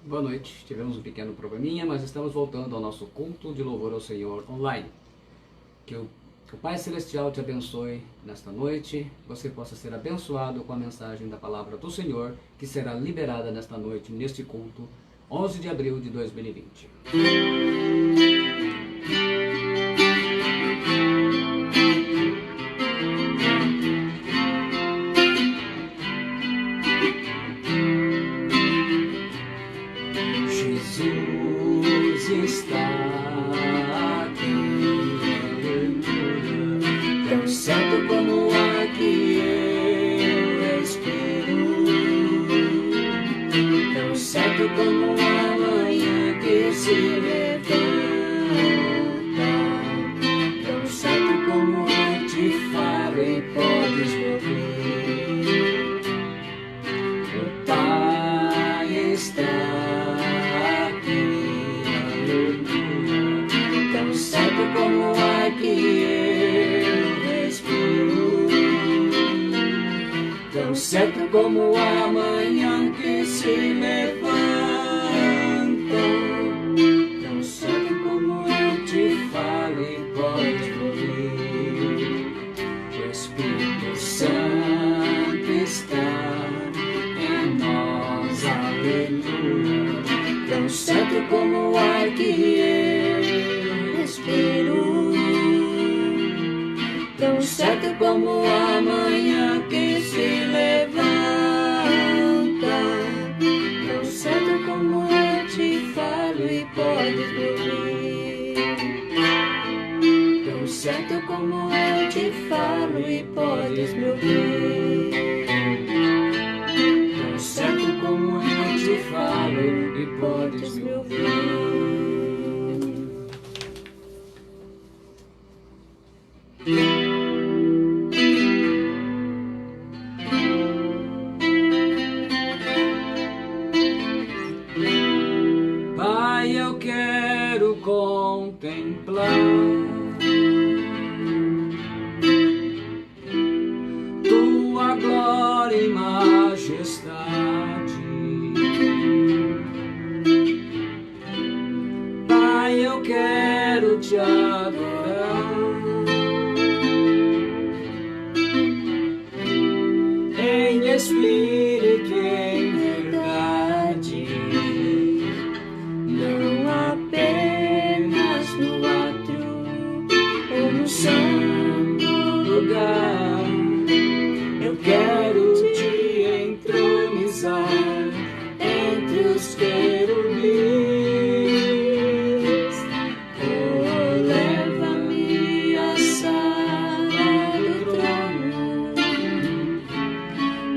Boa noite, tivemos um pequeno probleminha, mas estamos voltando ao nosso culto de louvor ao Senhor online. Que o Pai Celestial te abençoe nesta noite, você possa ser abençoado com a mensagem da palavra do Senhor, que será liberada nesta noite, neste culto, 11 de abril de 2020. Jesus está aqui, aleluia, tão certo como o ar que eu respiro, tão certo como a manhã que se levanta, tão certo como eu te falo e podes me ouvir. O Pai está como o ar que eu respiro, tão certo como a manhã que se levanta, tão certo como eu te falo e podes ouvir. O Espírito Santo está em nós, aleluia, tão certo como o ar que eu respiro, tão certo como a manhã que se levanta, tão certo como eu te falo e podes me ouvir, tão certo como eu te falo e podes me ouvir, tão certo como eu te falo e podes me ouvir. Pai, eu quero contemplar tua glória e majestade. Pai, eu quero te adorar em espírito e em verdade, não apenas no átrio ou no santo lugar. Eu quero te entronizar entre os querubins. Oh, leva-me à sala do trono,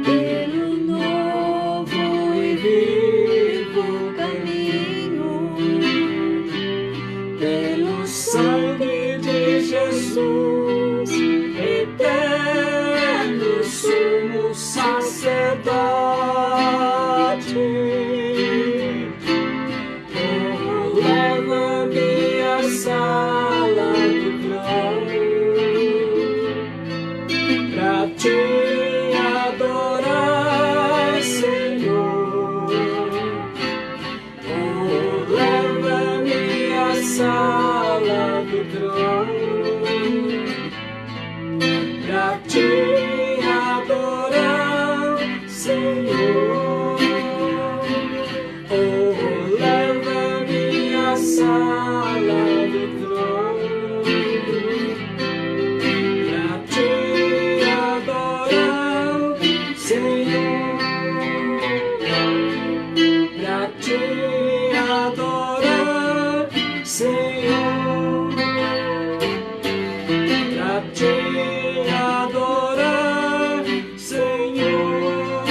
pelo novo e vivo caminho, pelo sangue de Jesus, eterno sumo sacerdote. Oh, leva-me à sala do trono, pra te adorar, Senhor. Oh, leva-me à sala do trono, pra te adorar, Senhor. Oh, leva-me à sala do trono, pra te adorar, Senhor. Pra te adorar, Senhor. Pra te adorar, Senhor.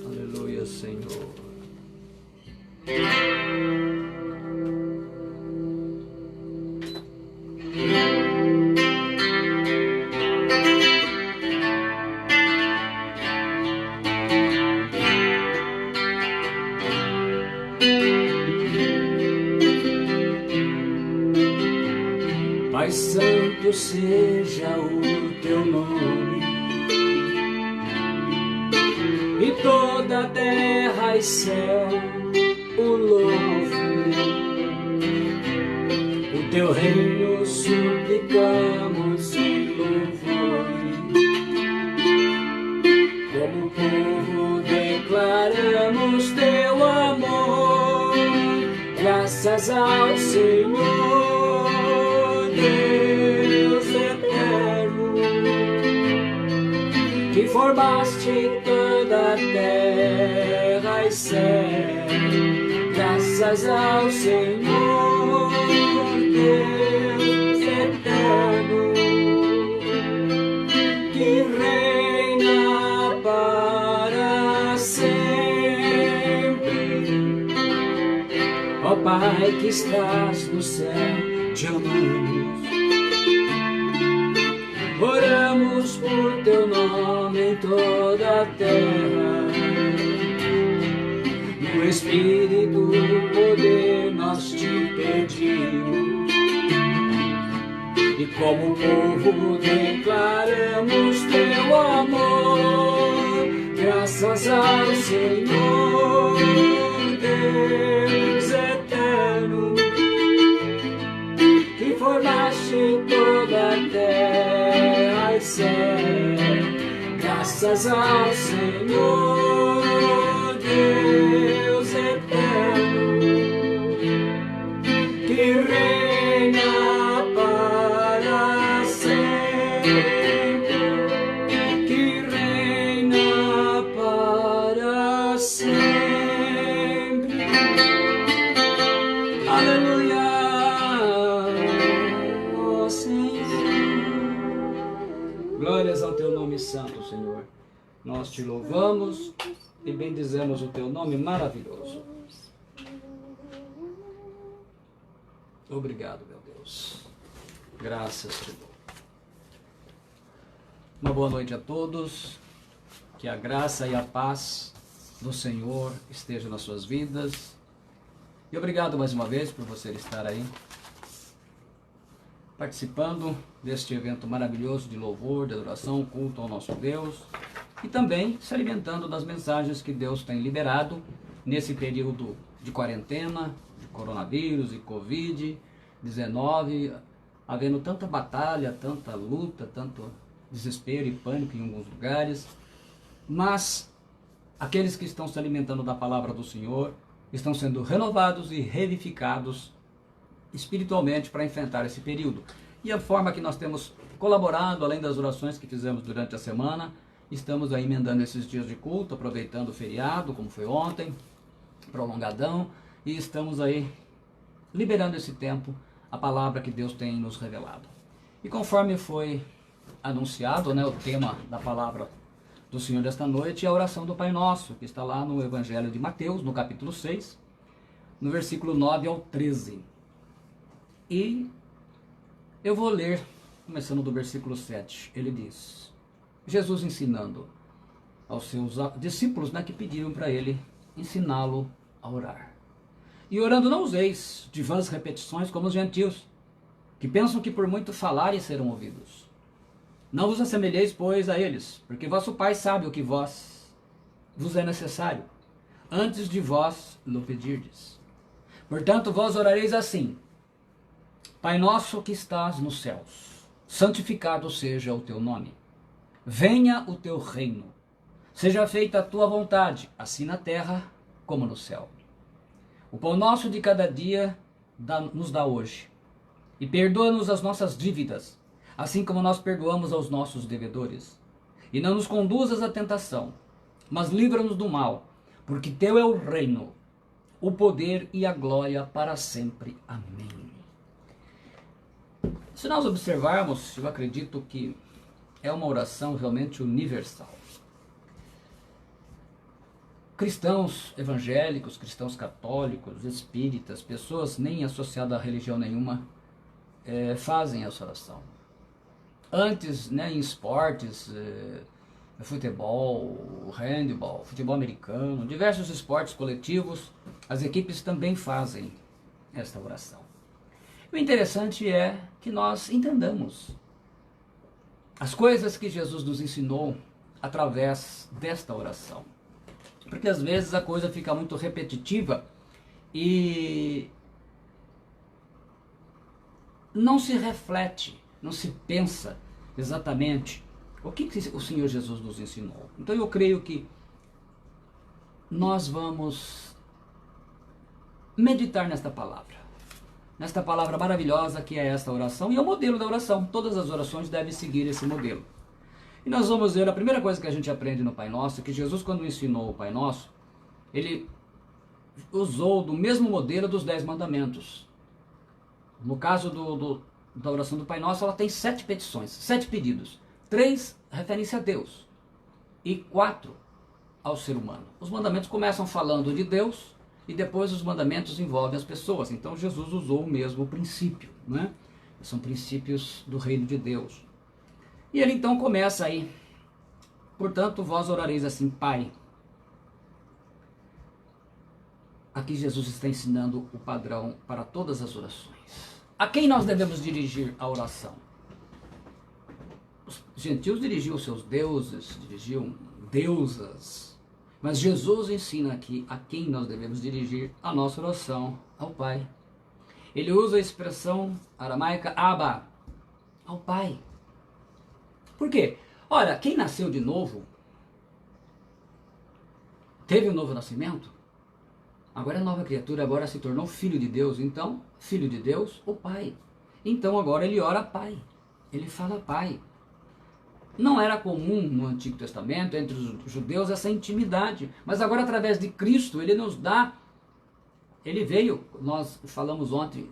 Aleluia, Senhor. Pai santo seja o teu nome, e toda a terra e céu o louvem. O teu reino suplicamos em louvor. Como povo declaramos teu amor, graças ao Senhor, Deus eterno, que formaste toda a terra e céu, graças ao Senhor, Deus eterno, que reina para sempre. Ó Pai que estás no céu, te amamos. Oramos por teu nome em toda a terra. No Espírito poder nós te pedimos. E como povo declaramos teu amor, graças ao Senhor, Deus eterno, que formaste toda a terra e céu, graças ao Senhor, Deus eterno, que reina para sempre, que reina para sempre. Aleluia, ó Senhor. Glórias ao teu nome santo, Senhor. Nós te louvamos e bendizemos o teu nome maravilhoso. Obrigado, meu Deus. Graças te dou. Uma boa noite a todos. Que a graça e a paz do Senhor estejam nas suas vidas. E obrigado mais uma vez por você estar aí participando deste evento maravilhoso de louvor, de adoração, culto ao nosso Deus. E também se alimentando das mensagens que Deus tem liberado nesse período de quarentena, de coronavírus e Covid-19, havendo tanta batalha, tanta luta, tanto desespero e pânico em alguns lugares. Mas aqueles que estão se alimentando da palavra do Senhor estão sendo renovados e revivificados espiritualmente para enfrentar esse período. E a forma que nós temos colaborado, além das orações que fizemos durante a semana, estamos aí emendando esses dias de culto, aproveitando o feriado, como foi ontem, prolongadão, e estamos aí liberando esse tempo, a palavra que Deus tem nos revelado. E conforme foi anunciado, né, o tema da palavra do Senhor desta noite é a oração do Pai Nosso, que está lá no Evangelho de Mateus, no capítulo 6, no versículo 9 ao 13. E eu vou ler, começando do versículo 7, ele diz: Jesus ensinando aos seus discípulos, né, que pediram para ele ensiná-lo a orar. E orando não useis de vãs repetições como os gentios, que pensam que por muito falarem serão ouvidos. Não vos assemelheis, pois, a eles, porque vosso Pai sabe o que vos é necessário, antes de vós lo pedirdes. Portanto, vós orareis assim: Pai nosso que estás nos céus, santificado seja o teu nome. Venha o teu reino. Seja feita a tua vontade, assim na terra como no céu. O pão nosso de cada dia nos dá hoje. E perdoa-nos as nossas dívidas, assim como nós perdoamos aos nossos devedores. E não nos conduzas à tentação, mas livra-nos do mal, porque teu é o reino, o poder e a glória para sempre. Amém. Se nós observarmos, eu acredito que é uma oração realmente universal. Cristãos evangélicos, cristãos católicos, espíritas, pessoas nem associadas a religião nenhuma, fazem essa oração. Antes, né, em esportes, futebol, handebol, futebol americano, diversos esportes coletivos, as equipes também fazem esta oração. O interessante é que nós entendamos as coisas que Jesus nos ensinou através desta oração. Porque às vezes a coisa fica muito repetitiva e não se reflete, não se pensa exatamente o que o Senhor Jesus nos ensinou. Então eu creio que nós vamos meditar nesta palavra maravilhosa que é esta oração, e é o modelo da oração. Todas as orações devem seguir esse modelo. E nós vamos ver, a primeira coisa que a gente aprende no Pai Nosso, é que Jesus, quando ensinou o Pai Nosso, ele usou do mesmo modelo dos 10 mandamentos. No caso da oração do Pai Nosso, ela tem 7 petições, 7 pedidos. 3 referem-se a Deus e 4 ao ser humano. Os mandamentos começam falando de Deus e depois os mandamentos envolvem as pessoas. Então Jesus usou o mesmo princípio, né? São princípios do reino de Deus. E ele então começa aí: portanto, vós orareis assim, Pai. Aqui Jesus está ensinando o padrão para todas as orações. A quem nós devemos dirigir a oração? Os gentios dirigiam seus deuses, dirigiam deusas. Mas Jesus ensina aqui a quem nós devemos dirigir a nossa oração: ao Pai. Ele usa a expressão aramaica Abba, ao Pai. Por quê? Ora, quem nasceu de novo, teve um novo nascimento, agora é nova criatura, agora se tornou filho de Deus. Então, filho de Deus, o Pai. Então agora ele ora Pai, ele fala Pai. Não era comum no Antigo Testamento, entre os judeus, essa intimidade. Mas agora, através de Cristo, ele nos dá. Ele veio, nós falamos ontem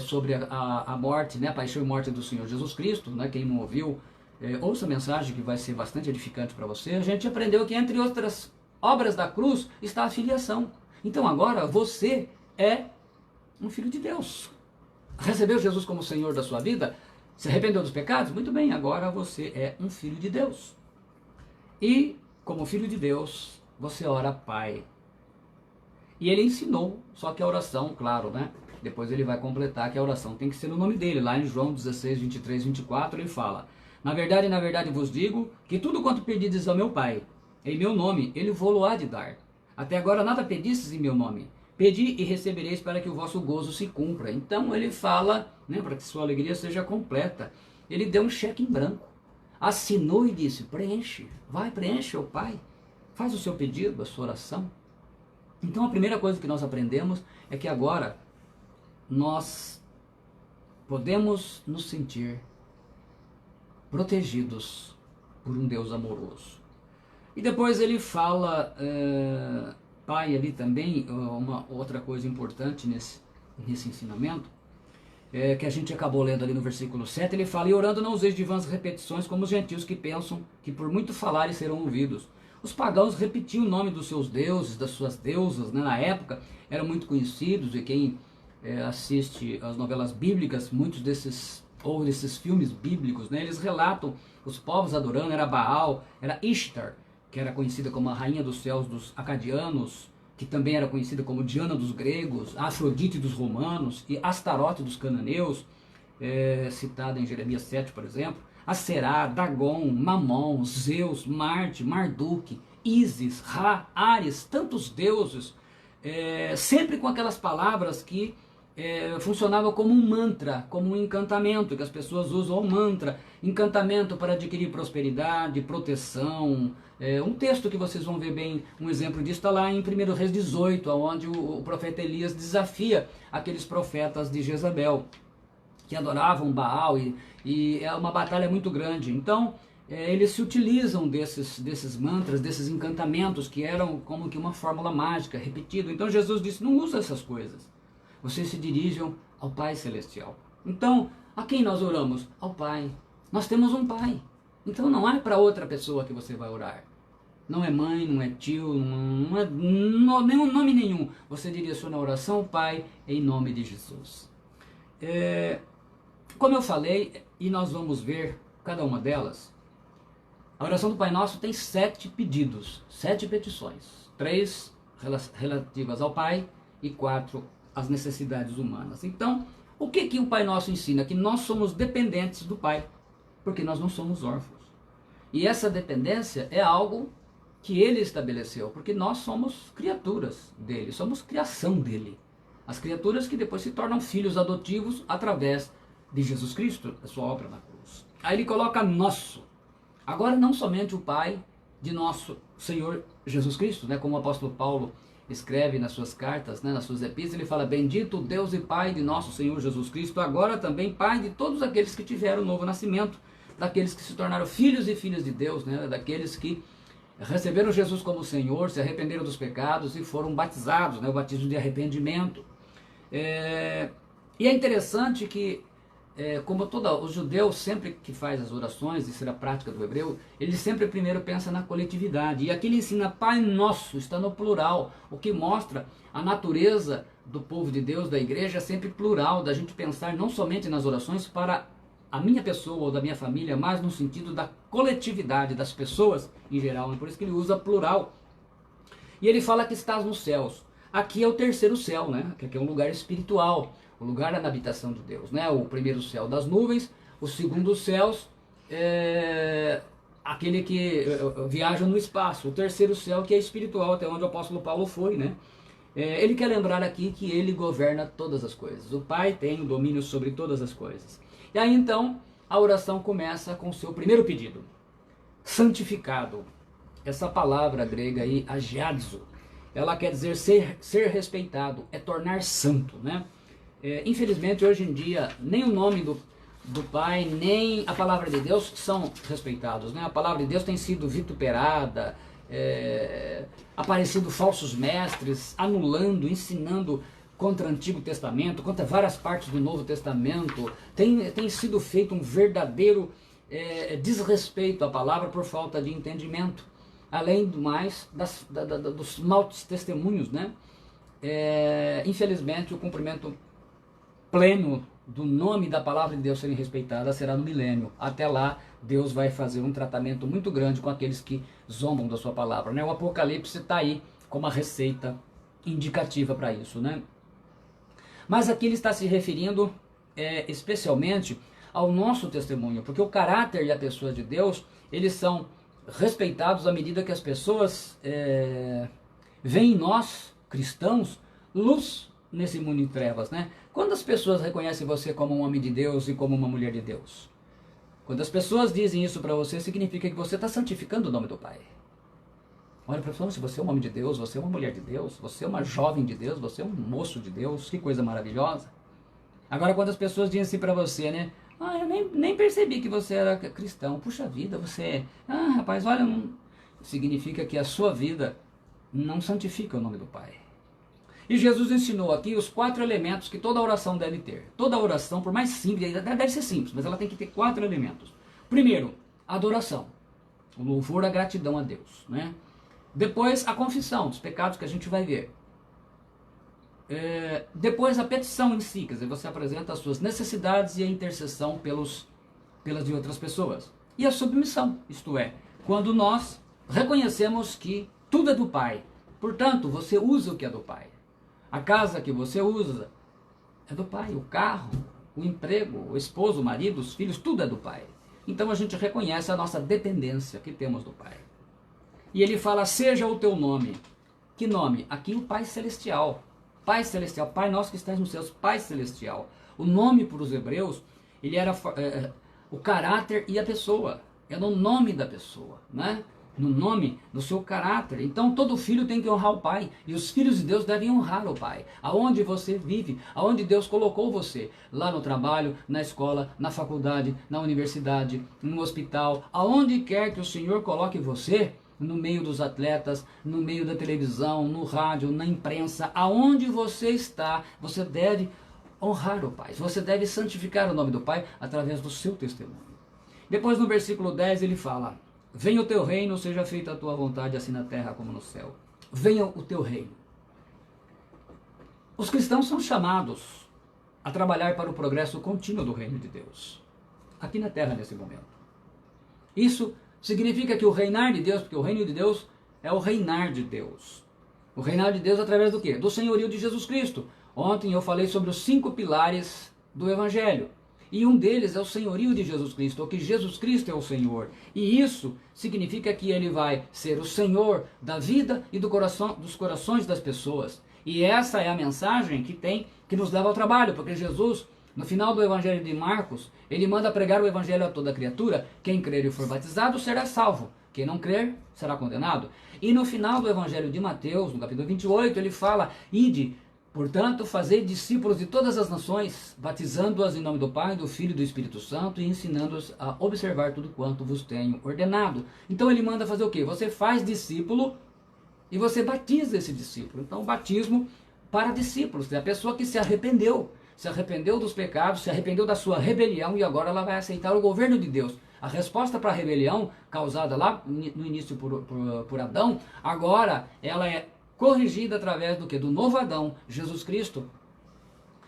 sobre a morte, né, a paixão e morte do Senhor Jesus Cristo, né, quem não ouviu, ouça a mensagem que vai ser bastante edificante para você. A gente aprendeu que, entre outras obras da cruz, está a filiação. Então agora você é um filho de Deus. Recebeu Jesus como Senhor da sua vida? Se arrependeu dos pecados? Muito bem, agora você é um filho de Deus. E, como filho de Deus, você ora Pai. E ele ensinou, só que a oração, claro, né? Depois ele vai completar que a oração tem que ser no nome dele. Lá em João 16, 23, 24, ele fala: na verdade vos digo, que tudo quanto pedides ao meu Pai, em meu nome, ele vô-lo-á de dar. Até agora nada pedistes em meu nome. Pedi e recebereis para que o vosso gozo se cumpra. Então ele fala, né, para que sua alegria seja completa. Ele deu um cheque em branco. Assinou e disse: preenche, vai, preenche, ô Pai. Faz o seu pedido, a sua oração. Então a primeira coisa que nós aprendemos é que agora nós podemos nos sentir protegidos por um Deus amoroso. E depois ele fala, Pai, ali também, uma outra coisa importante nesse ensinamento, que a gente acabou lendo ali no versículo 7, ele fala: e orando não useis de vãs repetições como os gentios que pensam que por muito falarem serão ouvidos. Os pagãos repetiam o nome dos seus deuses, das suas deusas, né? Na época eram muito conhecidos, e quem assiste às novelas bíblicas, muitos desses filmes bíblicos, né? Eles relatam os povos adorando, era Baal, era Ishtar, que era conhecida como a rainha dos céus dos acadianos, que também era conhecida como Diana dos gregos, Afrodite dos romanos e Astarote dos cananeus, citada em Jeremias 7, por exemplo. Aserá, Dagon, Mamon, Zeus, Marte, Marduk, Ísis, Ra, Ares, tantos deuses, sempre com aquelas palavras que funcionavam como um mantra, como um encantamento, que as pessoas usam o mantra, encantamento para adquirir prosperidade, proteção. Um texto que vocês vão ver bem, um exemplo disso está lá em 1 Reis 18, onde o profeta Elias desafia aqueles profetas de Jezabel, que adoravam Baal, e é uma batalha muito grande. Então, eles se utilizam desses mantras, desses encantamentos, que eram como que uma fórmula mágica, repetida. Então Jesus disse: não usa essas coisas. Vocês se dirigem ao Pai Celestial. Então, a quem nós oramos? Ao Pai. Nós temos um Pai. Então não é para outra pessoa que você vai orar. Não é mãe, não é tio, não é nenhum nome nenhum. Você direciona a oração ao Pai em nome de Jesus. Como eu falei, e nós vamos ver cada uma delas, a oração do Pai Nosso tem 7 pedidos, 7 petições. 3 relativas ao Pai e 4 às necessidades humanas. Então, o que o Pai Nosso ensina? Que nós somos dependentes do Pai, porque nós não somos órfãos. E essa dependência é algo que ele estabeleceu, porque nós somos criaturas dele, somos criação dele. As criaturas que depois se tornam filhos adotivos através de Jesus Cristo, a sua obra na cruz. Aí ele coloca nosso. Agora não somente o Pai de nosso Senhor Jesus Cristo, né, como o apóstolo Paulo escreve nas suas cartas, né, nas suas epístolas, ele fala: bendito Deus e Pai de nosso Senhor Jesus Cristo, agora também Pai de todos aqueles que tiveram novo nascimento, daqueles que se tornaram filhos e filhas de Deus, né, daqueles que receberam Jesus como Senhor, se arrependeram dos pecados e foram batizados, né, o batismo de arrependimento. E é interessante que, como os judeus, sempre que faz as orações, isso era a prática do hebreu, ele sempre primeiro pensa na coletividade. E aqui ele ensina Pai Nosso, está no plural, o que mostra a natureza do povo de Deus, da igreja, é sempre plural, da gente pensar não somente nas orações para a minha pessoa ou da minha família, mas no sentido da coletividade, das pessoas em geral. Por isso que ele usa plural. E ele fala que estás nos céus. Aqui é o terceiro céu, né? Que aqui é um lugar espiritual, o lugar da habitação de Deus, né? O primeiro céu das nuvens, o segundo céus é aquele que viaja no espaço, o terceiro céu que é espiritual, até onde o apóstolo Paulo foi, né? Ele quer lembrar aqui que ele governa todas as coisas. O Pai tem o domínio sobre todas as coisas. E aí então a oração começa com o seu primeiro pedido: santificado. Essa palavra grega aí, agiadzo, ela quer dizer ser respeitado, é tornar santo, né? Infelizmente hoje em dia nem o nome do Pai, nem a palavra de Deus são respeitados, né? A palavra de Deus tem sido vituperada, aparecido falsos mestres, anulando, ensinando contra o Antigo Testamento, contra várias partes do Novo Testamento. Tem sido feito um verdadeiro desrespeito à palavra por falta de entendimento. Além do mais, dos maus testemunhos, né? Infelizmente, o cumprimento pleno do nome da palavra de Deus serem respeitada será no milênio. Até lá, Deus vai fazer um tratamento muito grande com aqueles que zombam da sua palavra, né? O Apocalipse está aí como uma receita indicativa para isso, né? Mas aqui ele está se referindo especialmente ao nosso testemunho, porque o caráter e a pessoa de Deus, eles são respeitados à medida que as pessoas veem em nós, cristãos, luz nesse mundo em trevas, né? Quando as pessoas reconhecem você como um homem de Deus e como uma mulher de Deus, quando as pessoas dizem isso para você, significa que você está santificando o nome do Pai. Olha, professor, se você é um homem de Deus, você é uma mulher de Deus, você é uma jovem de Deus, você é um moço de Deus, que coisa maravilhosa. Agora, quando as pessoas dizem assim para você, né? Ah, eu nem percebi que você era cristão. Puxa vida, você... Ah, rapaz, olha, significa que a sua vida não santifica o nome do Pai. E Jesus ensinou aqui os 4 elementos que toda oração deve ter. Toda oração, por mais simples, deve ser simples, mas ela tem que ter 4 elementos. Primeiro, a adoração. O louvor, a gratidão a Deus, né? Depois, a confissão dos pecados que a gente vai ver. Depois, a petição em si, quer dizer, você apresenta as suas necessidades e a intercessão pelas de outras pessoas. E a submissão, isto é, quando nós reconhecemos que tudo é do Pai, portanto, você usa o que é do Pai. A casa que você usa é do Pai, o carro, o emprego, o esposo, o marido, os filhos, tudo é do Pai. Então a gente reconhece a nossa dependência que temos do Pai. E ele fala, seja o teu nome. Que nome? Aqui o Pai Celestial. Pai Celestial, Pai nosso que estás nos céus, Pai Celestial. O nome para os hebreus, ele era o caráter e a pessoa. É no nome da pessoa, né? No nome do seu caráter. Então todo filho tem que honrar o pai. E os filhos de Deus devem honrar o pai. Aonde você vive, aonde Deus colocou você. Lá no trabalho, na escola, na faculdade, na universidade, no hospital. Aonde quer que o Senhor coloque você, no meio dos atletas, no meio da televisão, no rádio, na imprensa. Aonde você está, você deve honrar o pai. Você deve santificar o nome do pai através do seu testemunho. Depois no versículo 10 ele fala... Venha o teu reino, seja feita a tua vontade, assim na terra como no céu. Venha o teu reino. Os cristãos são chamados a trabalhar para o progresso contínuo do reino de Deus. Aqui na terra nesse momento. Isso significa que o reinar de Deus, porque o reino de Deus é o reinar de Deus. O reinar de Deus através do quê? Do senhorio de Jesus Cristo. Ontem eu falei sobre os 5 pilares do Evangelho. E um deles é o senhorio de Jesus Cristo, ou que Jesus Cristo é o Senhor. E isso significa que ele vai ser o Senhor da vida e dos corações das pessoas. E essa é a mensagem que nos leva ao trabalho, porque Jesus, no final do Evangelho de Marcos, ele manda pregar o Evangelho a toda criatura. Quem crer e for batizado será salvo. Quem não crer será condenado. E no final do Evangelho de Mateus, no capítulo 28, ele fala: ide, portanto, fazei discípulos de todas as nações, batizando-as em nome do Pai, do Filho e do Espírito Santo e ensinando-os a observar tudo quanto vos tenho ordenado. Então ele manda fazer o quê? Você faz discípulo e você batiza esse discípulo. Então, o batismo para discípulos, é a pessoa que se arrependeu dos pecados, se arrependeu da sua rebelião e agora ela vai aceitar o governo de Deus. A resposta para a rebelião causada lá no início por Adão, agora ela é corrigida através do que? Do novo Adão, Jesus Cristo.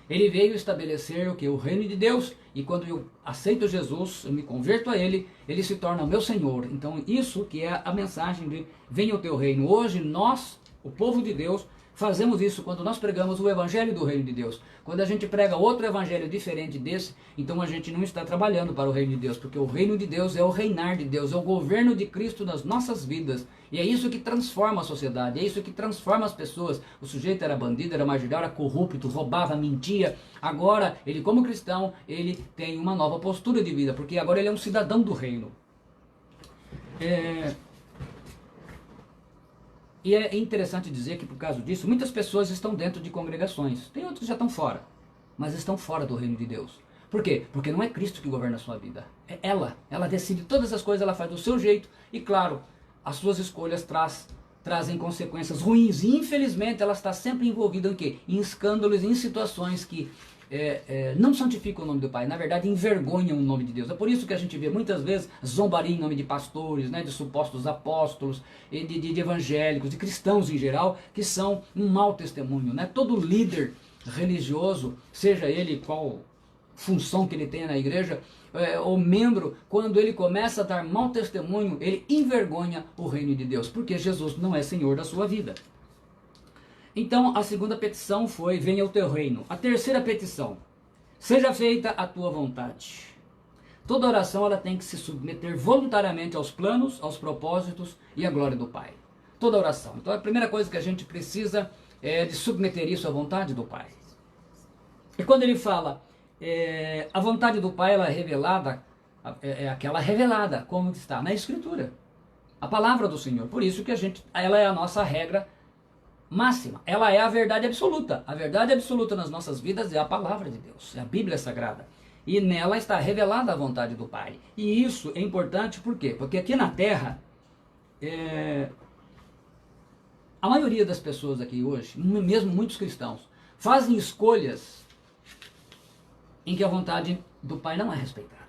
Ele veio estabelecer o que? O reino de Deus. E quando eu aceito Jesus, eu me converto a Ele, Ele se torna meu Senhor. Então isso que é a mensagem de venha o teu reino. Hoje nós, o povo de Deus, fazemos isso quando nós pregamos o Evangelho do Reino de Deus. Quando a gente prega outro Evangelho diferente desse, então a gente não está trabalhando para o Reino de Deus, porque o Reino de Deus é o reinar de Deus, é o governo de Cristo nas nossas vidas. E é isso que transforma a sociedade, é isso que transforma as pessoas. O sujeito era bandido, era marginal, era corrupto, roubava, mentia. Agora, ele como cristão, ele tem uma nova postura de vida, porque agora ele é um cidadão do reino. E é interessante dizer que, por causa disso, muitas pessoas estão dentro de congregações. Tem outros que já estão fora, mas estão fora do reino de Deus. Por quê? Porque não é Cristo que governa a sua vida. É ela. Ela decide todas as coisas, ela faz do seu jeito. E claro, as suas escolhas trazem consequências ruins. E infelizmente ela está sempre envolvida em quê? Em escândalos, em situações que não santificam o nome do Pai, na verdade envergonham o nome de Deus. É por isso que a gente vê muitas vezes zombaria em nome de pastores, né, de supostos apóstolos, de evangélicos, de cristãos em geral, que são um mau testemunho. Né? Todo líder religioso, seja ele qual função que ele tenha na igreja, ou membro, quando ele começa a dar mau testemunho, ele envergonha o reino de Deus, porque Jesus não é Senhor da sua vida. Então, a segunda petição foi: venha o teu reino. A terceira petição: seja feita a tua vontade. Toda oração ela tem que se submeter voluntariamente aos planos, aos propósitos e à glória do Pai. Toda oração. Então, a primeira coisa que a gente precisa é de submeter isso à vontade do Pai. E quando ele fala, a vontade do Pai ela é revelada, é aquela revelada, como está na Escritura. A palavra do Senhor. Por isso que ela é a nossa regra máxima, ela é a verdade absoluta. A verdade absoluta nas nossas vidas é a palavra de Deus, é a Bíblia Sagrada. E nela está revelada a vontade do Pai. E isso é importante por quê? Porque aqui na Terra, a maioria das pessoas aqui hoje, mesmo muitos cristãos, fazem escolhas em que a vontade do Pai não é respeitada.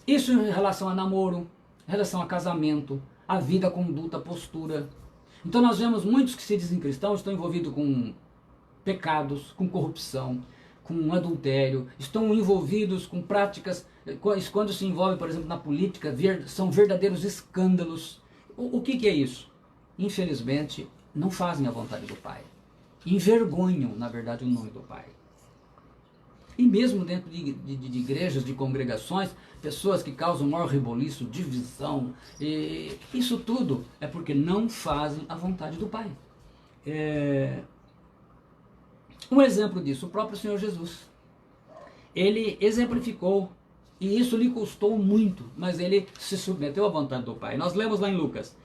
Isso em relação a namoro, em relação a casamento, a vida, a conduta, a postura. Então nós vemos muitos que se dizem cristãos, estão envolvidos com pecados, com corrupção, com adultério, estão envolvidos com práticas, quando se envolvem, por exemplo, na política, são verdadeiros escândalos. O que é isso? Infelizmente, não fazem a vontade do Pai. Envergonham, na verdade, o nome do Pai. E mesmo dentro de igrejas, de congregações, pessoas que causam maior reboliço, divisão, isso tudo é porque não fazem a vontade do Pai. Um exemplo disso, o próprio Senhor Jesus. Ele exemplificou, e isso lhe custou muito, mas ele se submeteu à vontade do Pai. Nós lemos lá em Lucas: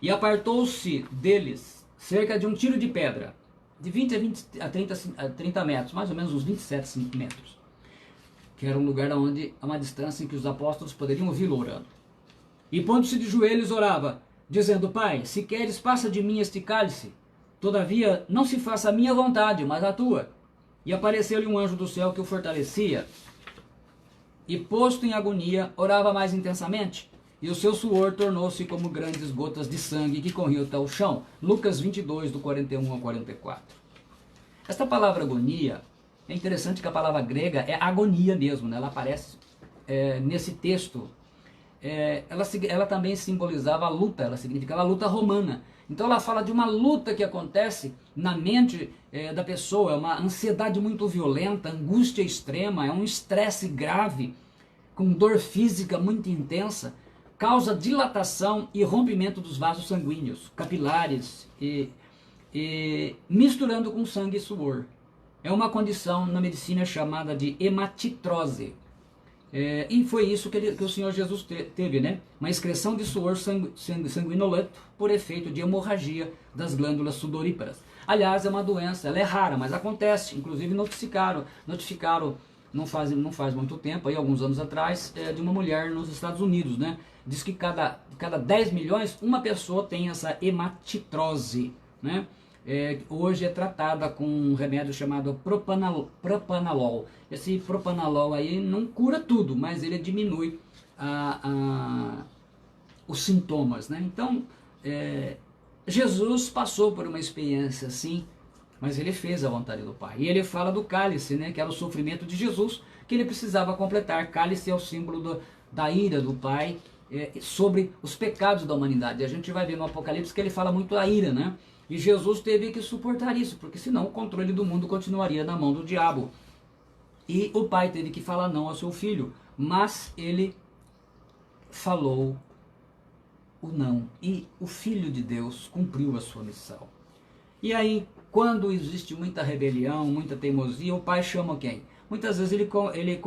e apartou-se deles cerca de um tiro de pedra, de 20 a 30 metros, mais ou menos uns 27 metros, que era um lugar onde, a uma distância em que os apóstolos poderiam ouvi-lo orando. E pondo-se de joelhos orava, dizendo: Pai, se queres, passa de mim este cálice, todavia não se faça a minha vontade, mas a tua. E apareceu-lhe um anjo do céu que o fortalecia, e posto em agonia, orava mais intensamente, e o seu suor tornou-se como grandes gotas de sangue que corriam até o chão. Lucas 22, do 41 ao 44. Esta palavra agonia, é interessante que a palavra grega é agonia mesmo, né? Ela aparece nesse texto ela também simbolizava a luta, ela significava a luta romana. Então ela fala de uma luta que acontece na mente da pessoa, é uma ansiedade muito violenta, angústia extrema, é um estresse grave, com dor física muito intensa, causa dilatação e rompimento dos vasos sanguíneos, capilares, e misturando com sangue e suor. É uma condição na medicina chamada de hematitrose. E foi isso que o Senhor Jesus teve, né? Uma excreção de suor sanguinolento por efeito de hemorragia das glândulas sudoríparas. Aliás, é uma doença, ela é rara, mas acontece. Inclusive notificaram não faz muito tempo, aí, alguns anos atrás, de uma mulher nos Estados Unidos, né? Diz que cada 10 milhões, uma pessoa tem essa hematitrose, né? Hoje é tratada com um remédio chamado propanolol. Esse propanolol aí não cura tudo, mas ele diminui os sintomas, né? Então, Jesus passou por uma experiência assim, mas ele fez a vontade do Pai. E ele fala do cálice, né, que era o sofrimento de Jesus, que ele precisava completar. Cálice é o símbolo da ira do Pai sobre os pecados da humanidade. A gente vai ver no Apocalipse que ele fala muito da ira, né? E Jesus teve que suportar isso, porque senão o controle do mundo continuaria na mão do diabo. E o Pai teve que falar não ao seu filho, mas ele falou o não. E o Filho de Deus cumpriu a sua missão. E aí, quando existe muita rebelião, muita teimosia, o Pai chama quem? Muitas vezes ele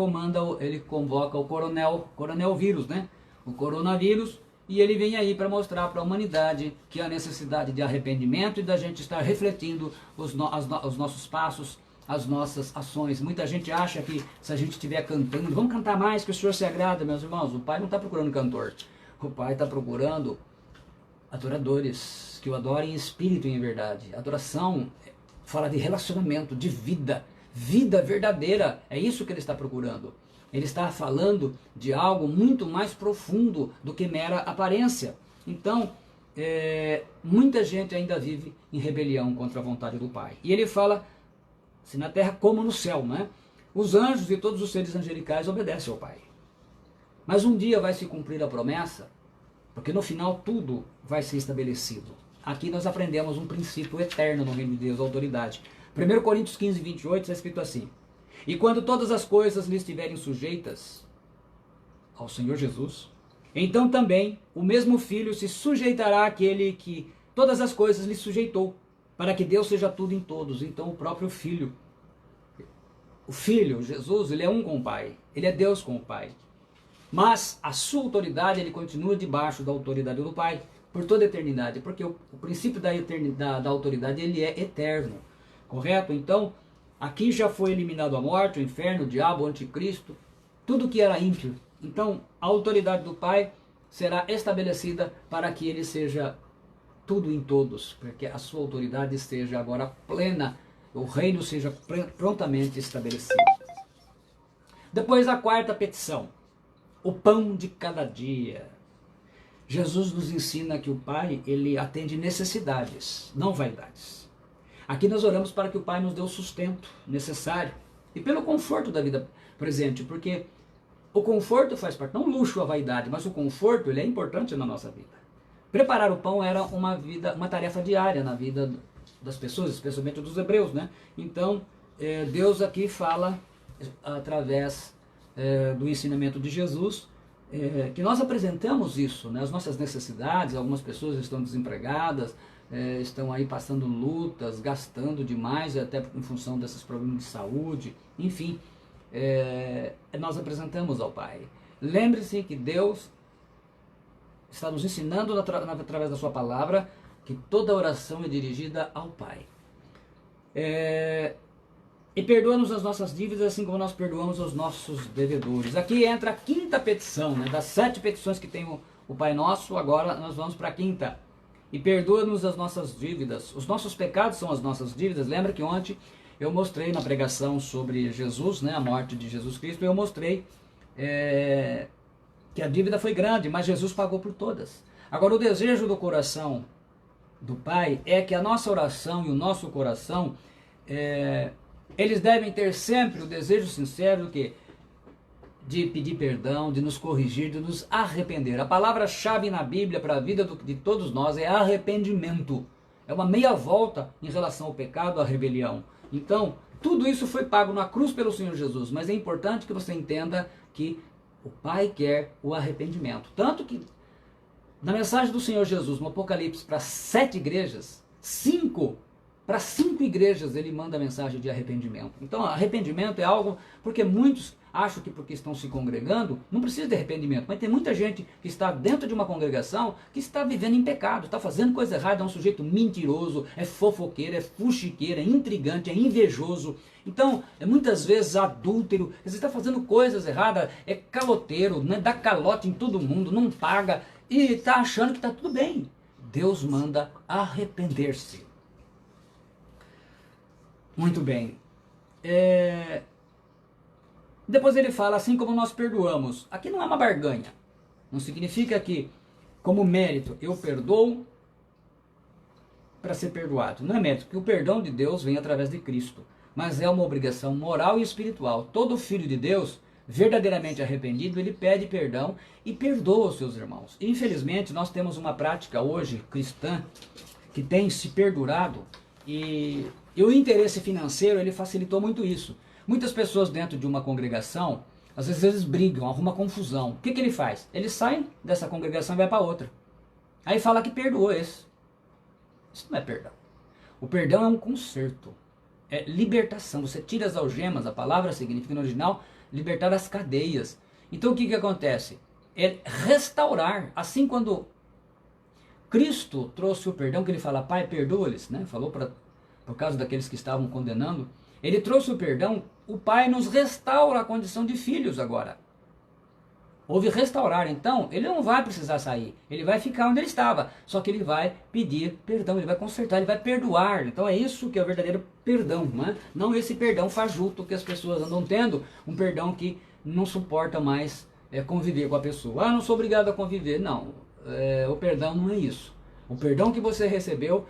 convoca o coronel vírus, né? O coronavírus, e ele vem aí para mostrar para a humanidade que há necessidade de arrependimento e da gente estar refletindo os nossos passos, as nossas ações. Muita gente acha que se a gente estiver cantando, vamos cantar mais que o Senhor se agrada, meus irmãos. O Pai não está procurando cantor, o Pai está procurando adoradores que o adorem em espírito e em verdade. Adoração fala de relacionamento, de vida verdadeira. É isso que ele está procurando. Ele está falando de algo muito mais profundo do que mera aparência. Então, muita gente ainda vive em rebelião contra a vontade do Pai. E ele fala, se na terra como no céu, né? Os anjos e todos os seres angelicais obedecem ao Pai. Mas um dia vai se cumprir a promessa, porque no final tudo vai ser estabelecido. Aqui nós aprendemos um princípio eterno no reino de Deus, a autoridade. 1 Coríntios 15, 28 está escrito assim: e quando todas as coisas lhe estiverem sujeitas ao Senhor Jesus, então também o mesmo Filho se sujeitará àquele que todas as coisas lhe sujeitou, para que Deus seja tudo em todos. Então o próprio Filho, Jesus, ele é um com o Pai, ele é Deus com o Pai. Mas a sua autoridade, ele continua debaixo da autoridade do Pai, por toda a eternidade, porque o princípio da autoridade, ele é eterno, correto? Então, aqui já foi eliminado a morte, o inferno, o diabo, o anticristo, tudo que era ímpio. Então, a autoridade do Pai será estabelecida para que ele seja tudo em todos, para que a sua autoridade esteja agora plena, o reino seja prontamente estabelecido. Depois a quarta petição, o pão de cada dia. Jesus nos ensina que o Pai, ele atende necessidades, não vaidades. Aqui nós oramos para que o Pai nos dê o sustento necessário e pelo conforto da vida presente, porque o conforto faz parte, não o luxo, a vaidade, mas o conforto, ele é importante na nossa vida. Preparar o pão era uma tarefa diária na vida das pessoas, especialmente dos hebreus, né? Então, Deus aqui fala através do ensinamento de Jesus, que nós apresentamos isso, né? As nossas necessidades. Algumas pessoas estão desempregadas, estão aí passando lutas, gastando demais, até em função desses problemas de saúde, enfim, nós apresentamos ao Pai. Lembre-se que Deus está nos ensinando através da sua palavra que toda oração é dirigida ao Pai. E perdoa-nos as nossas dívidas, assim como nós perdoamos os nossos devedores. Aqui entra a quinta petição, né? Das 7 petições que tem o Pai Nosso, agora nós vamos para a quinta. E perdoa-nos as nossas dívidas. Os nossos pecados são as nossas dívidas. Lembra que ontem eu mostrei na pregação sobre Jesus, né? A morte de Jesus Cristo, eu mostrei que a dívida foi grande, mas Jesus pagou por todas. Agora, o desejo do coração do Pai é que a nossa oração e o nosso coração, eles devem ter sempre o desejo sincero de pedir perdão, de nos corrigir, de nos arrepender. A palavra-chave na Bíblia para a vida de todos nós é arrependimento. É uma meia volta em relação ao pecado, à rebelião. Então, tudo isso foi pago na cruz pelo Senhor Jesus, mas é importante que você entenda que o Pai quer o arrependimento. Tanto que na mensagem do Senhor Jesus, no Apocalipse, para 7 igrejas, para 5 igrejas ele manda a mensagem de arrependimento. Então, arrependimento é algo, porque muitos acham que porque estão se congregando, não precisa de arrependimento. Mas tem muita gente que está dentro de uma congregação que está vivendo em pecado, está fazendo coisa errada, é um sujeito mentiroso, é fofoqueiro, é fuxiqueiro, é intrigante, é invejoso. Então, é muitas vezes adúltero, você está fazendo coisas erradas, é caloteiro, né, dá calote em todo mundo, não paga e está achando que está tudo bem. Deus manda arrepender-se. Muito bem. Depois ele fala, assim como nós perdoamos. Aqui não é uma barganha. Não significa que, como mérito, eu perdoo para ser perdoado. Não é mérito, porque o perdão de Deus vem através de Cristo. Mas é uma obrigação moral e espiritual. Todo filho de Deus, verdadeiramente arrependido, ele pede perdão e perdoa os seus irmãos. E, infelizmente, nós temos uma prática hoje, cristã, que tem se perdurado e o interesse financeiro, ele facilitou muito isso. Muitas pessoas dentro de uma congregação, às vezes eles brigam, arrumam confusão. O que ele faz? Ele sai dessa congregação e vai para outra. Aí fala que perdoou esse. Isso não é perdão. O perdão é um conserto. É libertação. Você tira as algemas, a palavra significa no original, libertar as cadeias. Então o que acontece? É restaurar. Assim quando Cristo trouxe o perdão, que ele fala, Pai, perdoa-lhes, né? Falou por causa daqueles que estavam condenando. Ele trouxe o perdão, o Pai nos restaura a condição de filhos agora. Houve restaurar, então ele não vai precisar sair, ele vai ficar onde ele estava, só que ele vai pedir perdão, ele vai consertar, ele vai perdoar. Então é isso que é o verdadeiro perdão, né? Não esse perdão fajuto que as pessoas andam tendo, um perdão que não suporta mais conviver com a pessoa. Ah, não sou obrigado a conviver. Não, o perdão não é isso. O perdão que você recebeu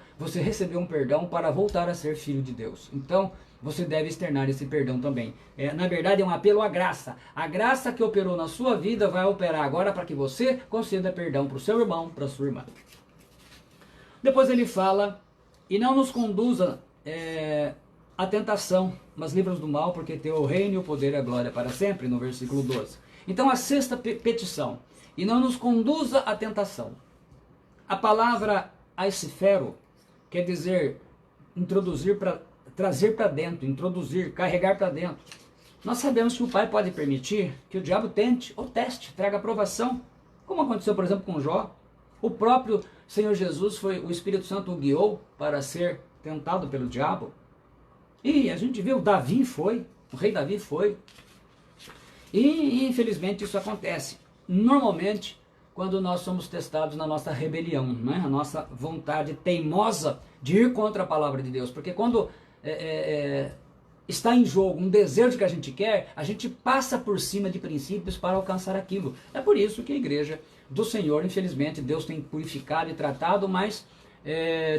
um perdão para voltar a ser filho de Deus. Então, você deve externar esse perdão também. Na verdade, é um apelo à graça. A graça que operou na sua vida vai operar agora para que você conceda perdão para o seu irmão, para a sua irmã. Depois ele fala, e não nos conduza à tentação, mas livra-nos do mal, porque teu o reino, o poder e a glória para sempre, no versículo 12. Então, a sexta petição, e não nos conduza à tentação. A palavra aicifero quer dizer introduzir para trazer para dentro, introduzir, carregar para dentro. Nós sabemos que o Pai pode permitir que o diabo tente ou teste, traga aprovação, como aconteceu, por exemplo, com Jó. O próprio Senhor Jesus, o Espírito Santo o guiou para ser tentado pelo diabo. E a gente vê, o rei Davi foi. E infelizmente isso acontece. Normalmente, quando nós somos testados na nossa rebelião, né? A nossa vontade teimosa de ir contra a palavra de Deus. Porque quando está em jogo um desejo que a gente quer, a gente passa por cima de princípios para alcançar aquilo. É por isso que a igreja do Senhor, infelizmente, Deus tem purificado e tratado, mas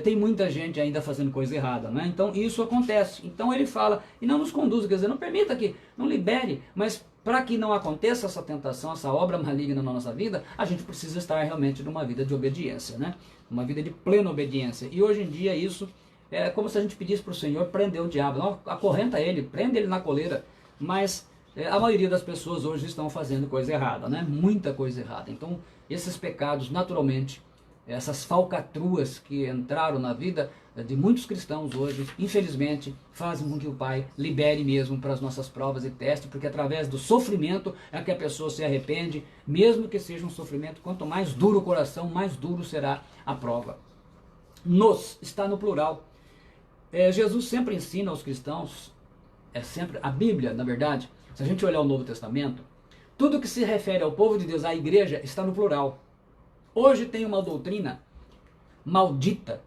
tem muita gente ainda fazendo coisa errada, né? Então isso acontece. Então ele fala, e não nos conduza, quer dizer, não permita que, não libere, mas para que não aconteça essa tentação, essa obra maligna na nossa vida, a gente precisa estar realmente numa vida de obediência, né? Uma vida de plena obediência. E hoje em dia isso é como se a gente pedisse para o Senhor prender o diabo. Não, acorrenta ele, prende ele na coleira. Mas a maioria das pessoas hoje estão fazendo coisa errada, né? Muita coisa errada. Então, esses pecados, naturalmente, essas falcatruas que entraram na vida de muitos cristãos hoje, infelizmente, fazem com que o Pai libere mesmo para as nossas provas e testes, porque através do sofrimento é que a pessoa se arrepende, mesmo que seja um sofrimento, quanto mais duro o coração, mais duro será a prova. Nos está no plural. Jesus sempre ensina aos cristãos, sempre a Bíblia, na verdade, se a gente olhar o Novo Testamento, tudo que se refere ao povo de Deus, à igreja, está no plural. Hoje tem uma doutrina maldita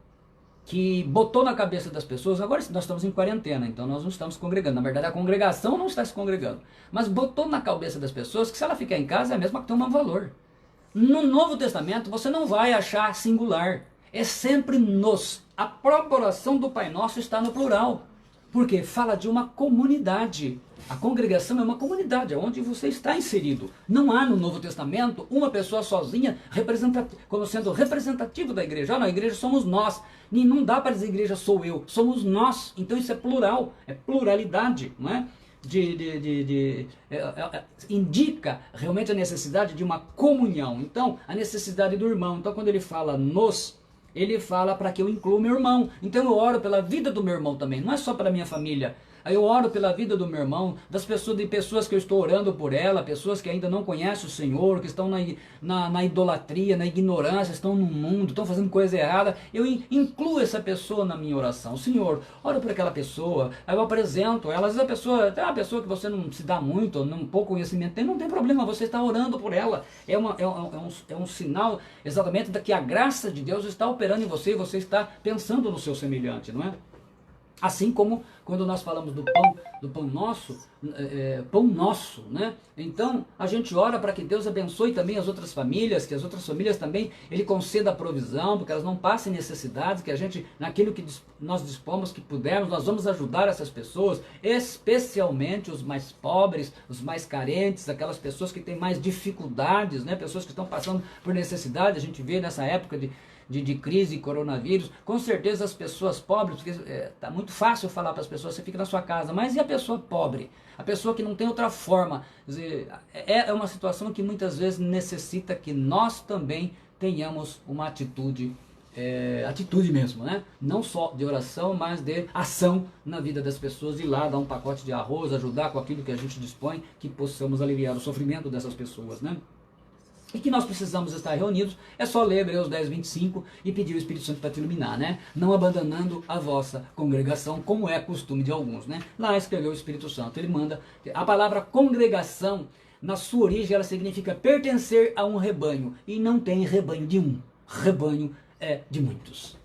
que botou na cabeça das pessoas, agora nós estamos em quarentena, então nós não estamos congregando, na verdade a congregação não está se congregando, mas botou na cabeça das pessoas que se ela ficar em casa é a mesma que tem um valor. No Novo Testamento você não vai achar singular, é sempre nos. A própria oração do Pai Nosso está no plural. Porque fala de uma comunidade. A congregação é uma comunidade, é onde você está inserido. Não há no Novo Testamento uma pessoa sozinha como sendo representativo da igreja. Não, a igreja somos nós. E não dá para dizer igreja sou eu, somos nós. Então isso é plural, é pluralidade, não é? Indica realmente a necessidade de uma comunhão. Então, a necessidade do irmão. Então, quando ele fala nos, ele fala para que eu inclua meu irmão. Então, eu oro pela vida do meu irmão também. Não é só pela minha família. Aí eu oro pela vida do meu irmão, de pessoas que eu estou orando por ela, pessoas que ainda não conhecem o Senhor, que estão na idolatria, na ignorância, estão no mundo, estão fazendo coisa errada. Eu incluo essa pessoa na minha oração. Senhor, oro por aquela pessoa, aí eu apresento ela. Às vezes a pessoa, até uma pessoa que você não se dá muito, não pouco conhecimento tem, não tem problema, você está orando por ela. É um sinal exatamente de que a graça de Deus está operando em você e você está pensando no seu semelhante, não é? Assim como quando nós falamos do pão nosso, né? Então a gente ora para que Deus abençoe também as outras famílias, que as outras famílias também Ele conceda a provisão, porque elas não passem necessidades, que a gente, naquilo que nós dispomos, que pudermos, nós vamos ajudar essas pessoas, especialmente os mais pobres, os mais carentes, aquelas pessoas que têm mais dificuldades, né? Pessoas que estão passando por necessidade. A gente vê nessa época de crise, coronavírus, com certeza as pessoas pobres, porque tá muito fácil falar para as pessoas, você fica na sua casa, mas e a pessoa pobre? A pessoa que não tem outra forma? Quer dizer, é uma situação que muitas vezes necessita que nós também tenhamos uma atitude mesmo, né? Não só de oração, mas de ação na vida das pessoas, ir lá dar um pacote de arroz, ajudar com aquilo que a gente dispõe, que possamos aliviar o sofrimento dessas pessoas, né? E que nós precisamos estar reunidos, é só ler Hebreus 10, 25 e pedir o Espírito Santo para te iluminar, né? Não abandonando a vossa congregação, como é costume de alguns, né? Lá escreveu o Espírito Santo, ele manda. A palavra congregação, na sua origem, ela significa pertencer a um rebanho, e não tem rebanho de um, rebanho é de muitos.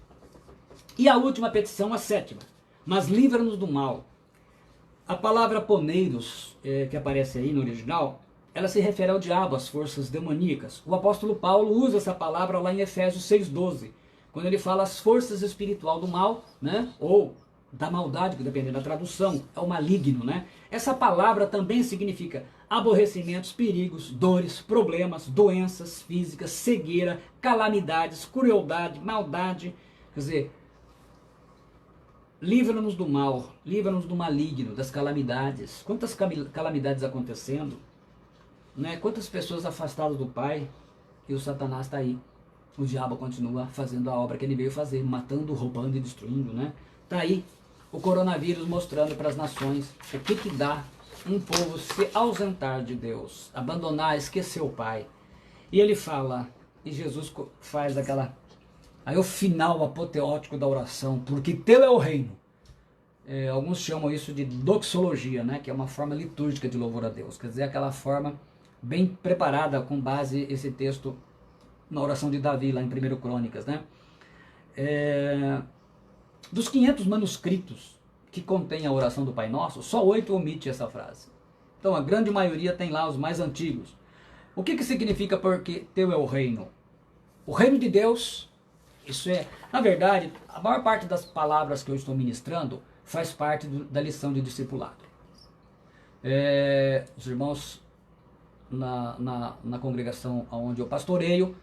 E a última petição, a sétima, mas livra-nos do mal. A palavra poneiros, que aparece aí no original, ela se refere ao diabo, às forças demoníacas. O apóstolo Paulo usa essa palavra lá em Efésios 6,12, quando ele fala as forças espiritual do mal, né? Ou da maldade, que dependendo da tradução, é o maligno, né? Essa palavra também significa aborrecimentos, perigos, dores, problemas, doenças físicas, cegueira, calamidades, crueldade, maldade. Quer dizer, livra-nos do mal, livra-nos do maligno, das calamidades. Quantas calamidades acontecendo? Né? Quantas pessoas afastadas do Pai, e o Satanás está aí. O diabo continua fazendo a obra que ele veio fazer, matando, roubando e destruindo, né? Está aí o coronavírus mostrando para as nações o que dá um povo se ausentar de Deus, abandonar, esquecer o Pai. E ele fala, e Jesus faz aí o final apoteótico da oração, porque teu é o reino. Alguns chamam isso de doxologia, né? Que é uma forma litúrgica de louvor a Deus, quer dizer, aquela forma bem preparada com base esse texto na oração de Davi, lá em 1 Crônicas, né? Dos 500 manuscritos que contém a oração do Pai Nosso, só 8 omite essa frase. Então a grande maioria tem lá os mais antigos. O que significa porque teu é o reino? O reino de Deus, isso na verdade, a maior parte das palavras que eu estou ministrando faz parte da lição de discipulado. Os irmãos na congregação onde eu pastoreio,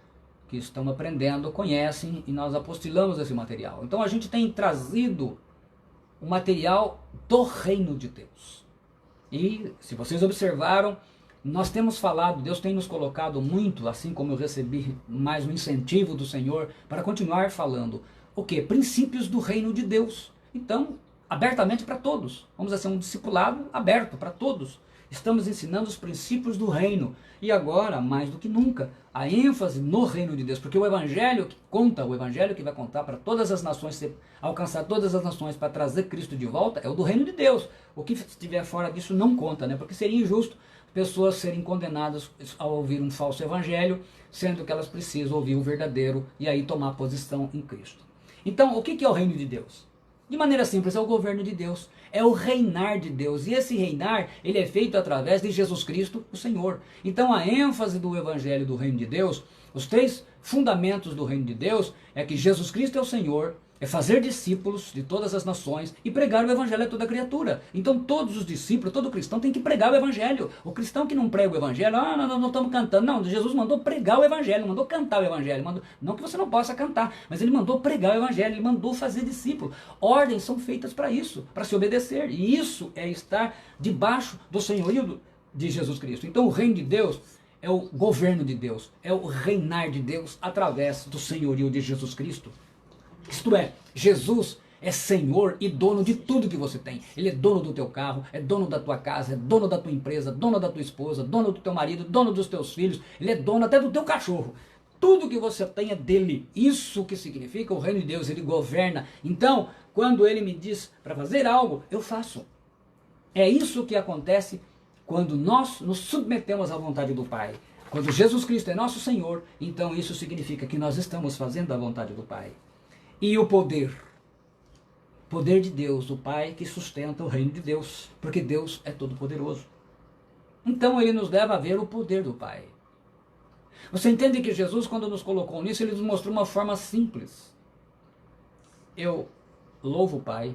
que estão aprendendo, conhecem, e nós apostilamos esse material. Então a gente tem trazido o material do reino de Deus. E se vocês observaram, nós temos falado, Deus tem nos colocado muito, assim como eu recebi mais um incentivo do Senhor, para continuar falando. O quê? Princípios do reino de Deus. Então, abertamente para todos. Vamos a ser um discipulado aberto para todos. Estamos ensinando os princípios do reino. E agora, mais do que nunca, a ênfase no reino de Deus. Porque o evangelho que conta, o evangelho que vai contar para todas as nações, alcançar todas as nações para trazer Cristo de volta, é o do reino de Deus. O que estiver fora disso não conta, né? Porque seria injusto pessoas serem condenadas ao ouvir um falso evangelho, sendo que elas precisam ouvir o verdadeiro e aí tomar posição em Cristo. Então, o que é o reino de Deus? De maneira simples, é o governo de Deus, é o reinar de Deus, e esse reinar, ele é feito através de Jesus Cristo, o Senhor. Então a ênfase do evangelho do reino de Deus, Os 3 fundamentos do reino de Deus é que Jesus Cristo é o Senhor, é fazer discípulos de todas as nações e pregar o evangelho a toda criatura. Então todos os discípulos, todo cristão tem que pregar o evangelho. O cristão que não prega o evangelho, não estamos cantando. Não, Jesus mandou pregar o evangelho, mandou cantar o evangelho. Não que você não possa cantar, mas ele mandou pregar o evangelho, ele mandou fazer discípulo. Ordens são feitas para isso, para se obedecer. E isso é estar debaixo do senhorio de Jesus Cristo. Então o reino de Deus é o governo de Deus, é o reinar de Deus através do senhorio de Jesus Cristo. Isto é, Jesus é Senhor e dono de tudo que você tem. Ele é dono do teu carro, é dono da tua casa, é dono da tua empresa, dono da tua esposa, dono do teu marido, dono dos teus filhos. Ele é dono até do teu cachorro. Tudo que você tem é dele. Isso que significa o reino de Deus, ele governa. Então, quando ele me diz para fazer algo, eu faço. É isso que acontece quando nós nos submetemos à vontade do Pai. Quando Jesus Cristo é nosso Senhor, então isso significa que nós estamos fazendo a vontade do Pai. E o poder de Deus, o Pai que sustenta o reino de Deus, porque Deus é todo poderoso. Então ele nos leva a ver o poder do Pai. Você entende que Jesus, quando nos colocou nisso, ele nos mostrou uma forma simples. Eu louvo o Pai,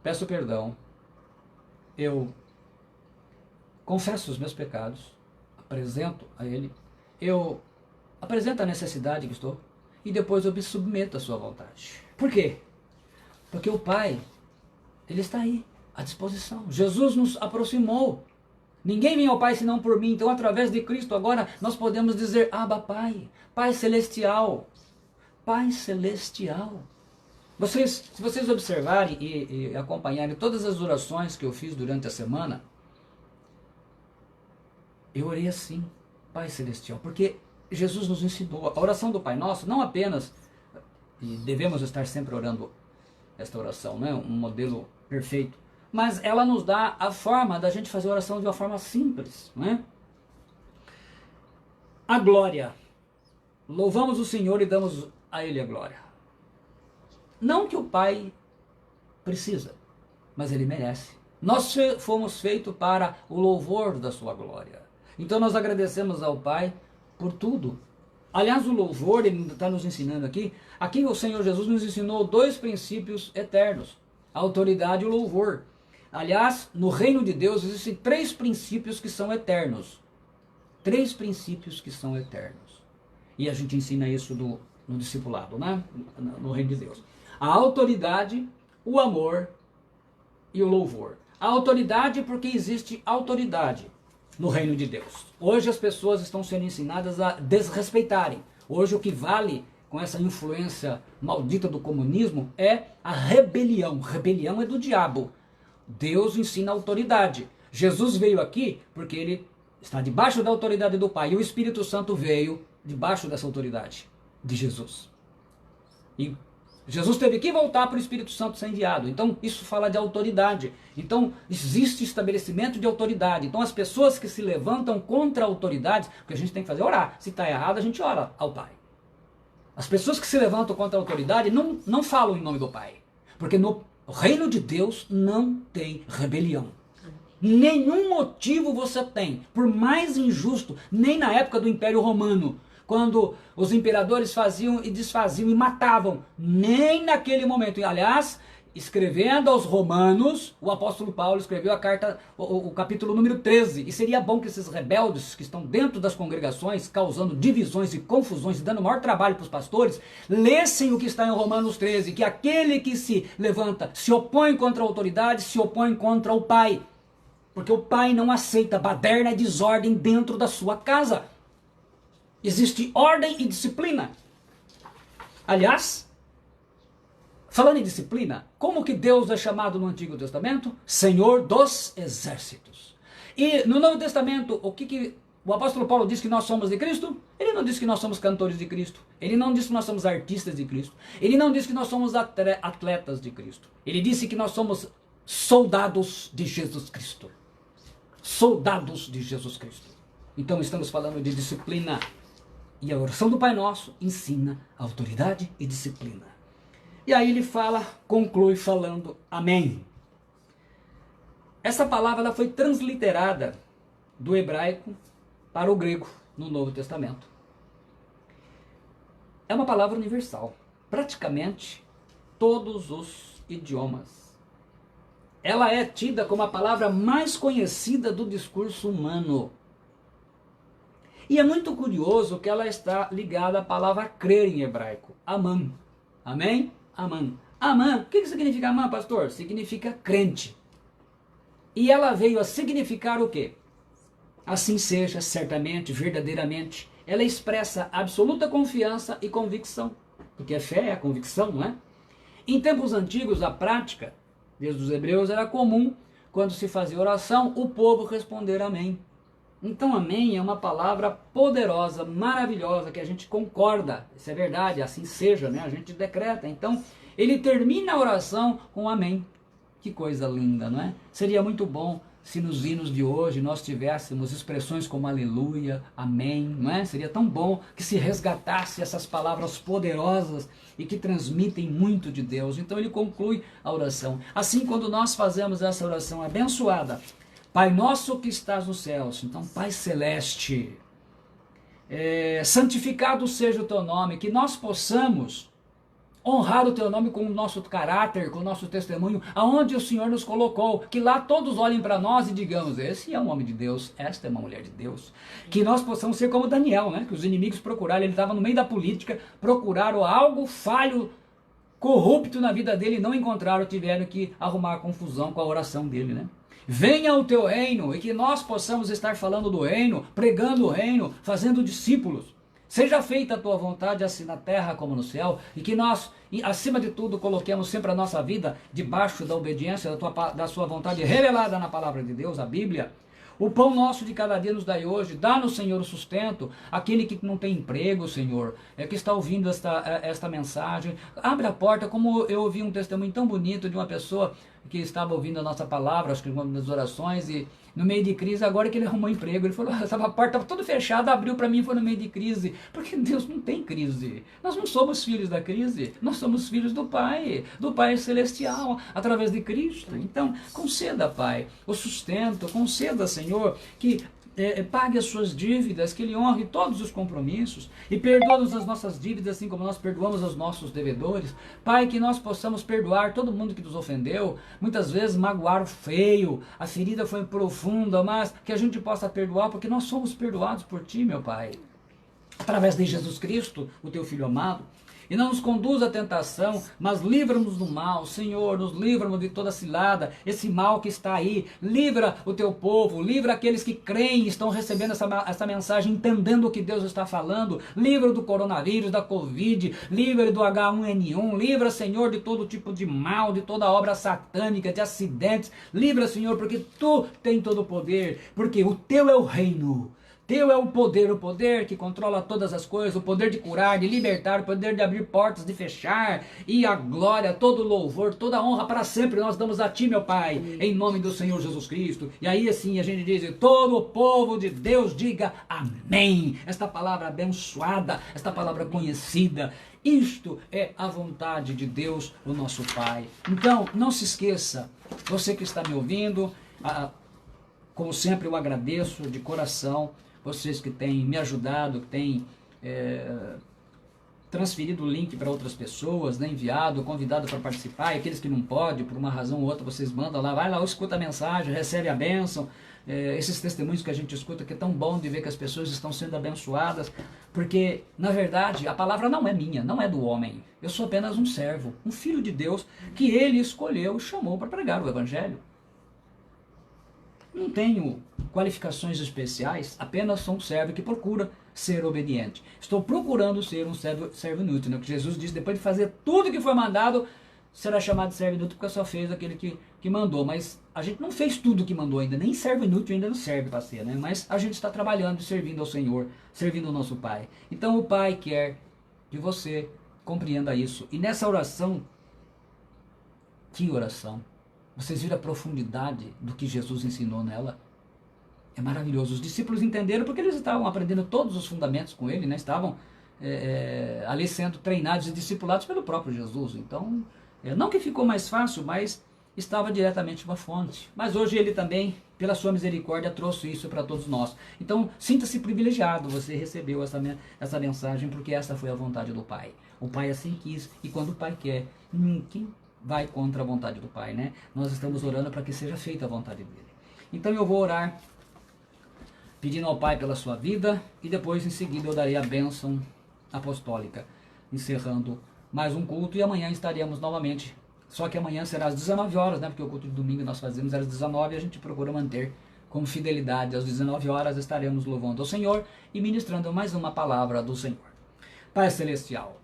peço perdão, eu confesso os meus pecados, apresento a Ele, eu apresento a necessidade que estou, e depois eu me submeto à sua vontade. Por quê? Porque o Pai, Ele está aí, à disposição. Jesus nos aproximou. Ninguém vem ao Pai senão por mim. Então, através de Cristo, agora nós podemos dizer, Abba, Pai, Pai Celestial. Pai Celestial. Se vocês observarem e acompanharem todas as orações que eu fiz durante a semana, eu orei assim, Pai Celestial, porque Jesus nos ensinou. A oração do Pai Nosso, não apenas, e devemos estar sempre orando esta oração, né? Um modelo perfeito, mas ela nos dá a forma da gente fazer a oração de uma forma simples, né? A glória. Louvamos o Senhor e damos a Ele a glória. Não que o Pai precisa, mas Ele merece. Nós fomos feitos para o louvor da sua glória. Então nós agradecemos ao Pai por tudo. Aliás, o louvor, ele está nos ensinando aqui. Aqui o Senhor Jesus nos ensinou 2 princípios eternos. A autoridade e o louvor. Aliás, no reino de Deus existem 3 princípios que são eternos. 3 princípios que são eternos. E a gente ensina isso no discipulado, né? No reino de Deus. A autoridade, o amor e o louvor. A autoridade porque existe autoridade no reino de Deus. Hoje as pessoas estão sendo ensinadas a desrespeitarem. Hoje o que vale com essa influência maldita do comunismo é a rebelião. Rebelião é do diabo. Deus ensina autoridade. Jesus veio aqui porque ele está debaixo da autoridade do Pai. E o Espírito Santo veio debaixo dessa autoridade de Jesus. E Jesus teve que voltar para o Espírito Santo ser enviado. Então isso fala de autoridade. Então existe estabelecimento de autoridade. Então as pessoas que se levantam contra a autoridade, o que a gente tem que fazer é orar. Se está errado, a gente ora ao Pai. As pessoas que se levantam contra a autoridade não falam em nome do Pai. Porque no reino de Deus não tem rebelião. Nenhum motivo você tem, por mais injusto, nem na época do Império Romano, quando os imperadores faziam e desfaziam e matavam, nem naquele momento. E, aliás, escrevendo aos Romanos, o apóstolo Paulo escreveu a carta, o capítulo número 13. E seria bom que esses rebeldes que estão dentro das congregações, causando divisões e confusões e dando maior trabalho para os pastores, lessem o que está em Romanos 13, que aquele que se levanta, se opõe contra a autoridade, se opõe contra o Pai. Porque o Pai não aceita baderna e desordem dentro da sua casa. Existe ordem e disciplina. Aliás, falando em disciplina, como que Deus é chamado no Antigo Testamento? Senhor dos Exércitos. E no Novo Testamento, o que o apóstolo Paulo diz que nós somos de Cristo? Ele não diz que nós somos cantores de Cristo. Ele não diz que nós somos artistas de Cristo. Ele não diz que nós somos atletas de Cristo. Ele disse que nós somos soldados de Jesus Cristo. Soldados de Jesus Cristo. Então estamos falando de disciplina. E a oração do Pai Nosso ensina autoridade e disciplina. E aí ele conclui falando amém. Essa palavra ela foi transliterada do hebraico para o grego no Novo Testamento. é uma palavra universal. Praticamente todos os idiomas. Ela é tida como a palavra mais conhecida do discurso humano. E é muito curioso que ela está ligada à palavra crer em hebraico. Aman. Amém? Aman. Aman. O que significa aman, pastor? Significa crente. E ela veio a significar o quê? Assim seja, certamente, verdadeiramente. Ela expressa absoluta confiança e convicção. Porque a fé é a convicção, não é? Em tempos antigos, a prática, desde os hebreus, era comum, quando se fazia oração, o povo responder amém. Então, amém é uma palavra poderosa, maravilhosa, que a gente concorda. Isso é verdade, assim seja, né? A gente decreta. Então, ele termina a oração com amém. Que coisa linda, não é? Seria muito bom se nos hinos de hoje nós tivéssemos expressões como aleluia, amém, não é? Seria tão bom que se resgatasse essas palavras poderosas e que transmitem muito de Deus. Então ele conclui a oração. Assim, quando nós fazemos essa oração abençoada, Pai nosso que estás nos céus, então Pai celeste, santificado seja o teu nome, que nós possamos honrar o teu nome com o nosso caráter, com o nosso testemunho, aonde o Senhor nos colocou, que lá todos olhem para nós e digamos, esse é um homem de Deus, esta é uma mulher de Deus. Que nós possamos ser como Daniel, né? Que os inimigos procuraram, ele estava no meio da política, procuraram algo falho, corrupto na vida dele, e não encontraram, tiveram que arrumar confusão com a oração dele, né? Venha o teu reino, e que nós possamos estar falando do reino, pregando o reino, fazendo discípulos. Seja feita a tua vontade, assim na terra como no céu, e que nós, acima de tudo, coloquemos sempre a nossa vida debaixo da obediência da sua vontade revelada na palavra de Deus, a Bíblia. O pão nosso de cada dia nos dai hoje, dá-nos, Senhor, o sustento. Aquele que não tem emprego, Senhor, que está ouvindo esta mensagem, abre a porta, como eu ouvi um testemunho tão bonito de uma pessoa que estava ouvindo a nossa palavra, acho que uma das orações, e no meio de crise, agora que ele arrumou emprego, ele falou, a porta estava toda fechada, abriu para mim e foi no meio de crise, porque Deus não tem crise, nós não somos filhos da crise, nós somos filhos do Pai Celestial, através de Cristo. Então, conceda, Pai, o sustento, conceda, Senhor, que pague as suas dívidas, que Ele honre todos os compromissos e perdoa-nos as nossas dívidas, assim como nós perdoamos aos nossos devedores. Pai, que nós possamos perdoar todo mundo que nos ofendeu, muitas vezes magoaram feio, a ferida foi profunda, mas que a gente possa perdoar, porque nós somos perdoados por Ti, meu Pai, através de Jesus Cristo, o Teu Filho amado. E não nos conduza à tentação, mas livra-nos do mal. Senhor, nos livra-nos de toda cilada, esse mal que está aí. Livra o teu povo, livra aqueles que creem, estão recebendo essa mensagem, entendendo o que Deus está falando. Livra do coronavírus, da Covid, livra do H1N1, livra, Senhor, de todo tipo de mal, de toda obra satânica, de acidentes. Livra, Senhor, porque Tu tens todo o poder, porque o Teu é o reino. Teu é o poder que controla todas as coisas, o poder de curar, de libertar, o poder de abrir portas, de fechar, e a glória, todo o louvor, toda a honra para sempre nós damos a Ti, meu Pai, em nome do Senhor Jesus Cristo. E aí assim a gente diz, todo o povo de Deus diga amém. Esta palavra abençoada, esta palavra conhecida, isto é a vontade de Deus, o nosso Pai. Então, não se esqueça, você que está me ouvindo, como sempre eu agradeço de coração, vocês que têm me ajudado, que têm transferido o link para outras pessoas, né, enviado, convidado para participar, e aqueles que não podem, por uma razão ou outra, vocês mandam lá, vai lá, escuta a mensagem, recebe a bênção, esses testemunhos que a gente escuta, que é tão bom de ver que as pessoas estão sendo abençoadas, porque, na verdade, a palavra não é minha, não é do homem, eu sou apenas um servo, um filho de Deus, que Ele escolheu e chamou para pregar o Evangelho. Não tenho qualificações especiais, apenas sou um servo que procura ser obediente. Estou procurando ser um servo inútil, né? Porque Jesus disse, depois de fazer tudo que foi mandado, será chamado de servo inútil, porque só fez aquele que mandou. Mas a gente não fez tudo que mandou ainda, nem servo inútil ainda não serve para ser, né? Mas a gente está trabalhando e servindo ao Senhor, servindo ao nosso Pai. Então o Pai quer que você compreenda isso. E nessa oração, que oração? Vocês viram a profundidade do que Jesus ensinou nela? É maravilhoso. Os discípulos entenderam porque eles estavam aprendendo todos os fundamentos com ele, né? Estavam ali sendo treinados e discipulados pelo próprio Jesus. Então, não que ficou mais fácil, mas estava diretamente uma fonte. Mas hoje ele também pela sua misericórdia, trouxe isso para todos nós. Então, sinta-se privilegiado, você recebeu essa mensagem, porque essa foi a vontade do Pai. O Pai assim quis, e quando o Pai quer, ninguém vai contra a vontade do Pai, né? Nós estamos orando para que seja feita a vontade dele. Então eu vou orar, pedindo ao Pai pela sua vida, e depois em seguida eu darei a bênção apostólica, encerrando mais um culto, e amanhã estaremos novamente. Só que amanhã será às 19 horas, né? Porque o culto de domingo nós fazemos às 19 e a gente procura manter com fidelidade. Às 19 horas estaremos louvando ao Senhor e ministrando mais uma palavra do Senhor. Pai Celestial,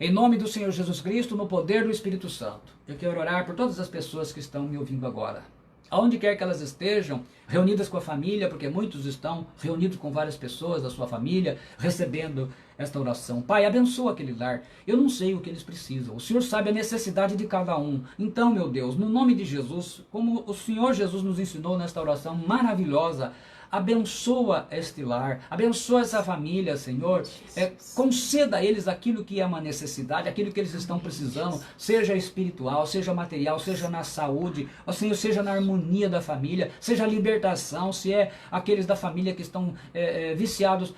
em nome do Senhor Jesus Cristo, no poder do Espírito Santo, eu quero orar por todas as pessoas que estão me ouvindo agora. Aonde quer que elas estejam, reunidas com a família, porque muitos estão reunidos com várias pessoas da sua família, recebendo esta oração. Pai, abençoa aquele lar. Eu não sei o que eles precisam. O Senhor sabe a necessidade de cada um. Então, meu Deus, no nome de Jesus, como o Senhor Jesus nos ensinou nesta oração maravilhosa, abençoa este lar, abençoa essa família, Senhor, conceda a eles aquilo que é uma necessidade, aquilo que eles estão precisando, seja espiritual, seja material, seja na saúde, ó Senhor, seja na harmonia da família, seja a libertação, se é aqueles da família que estão viciados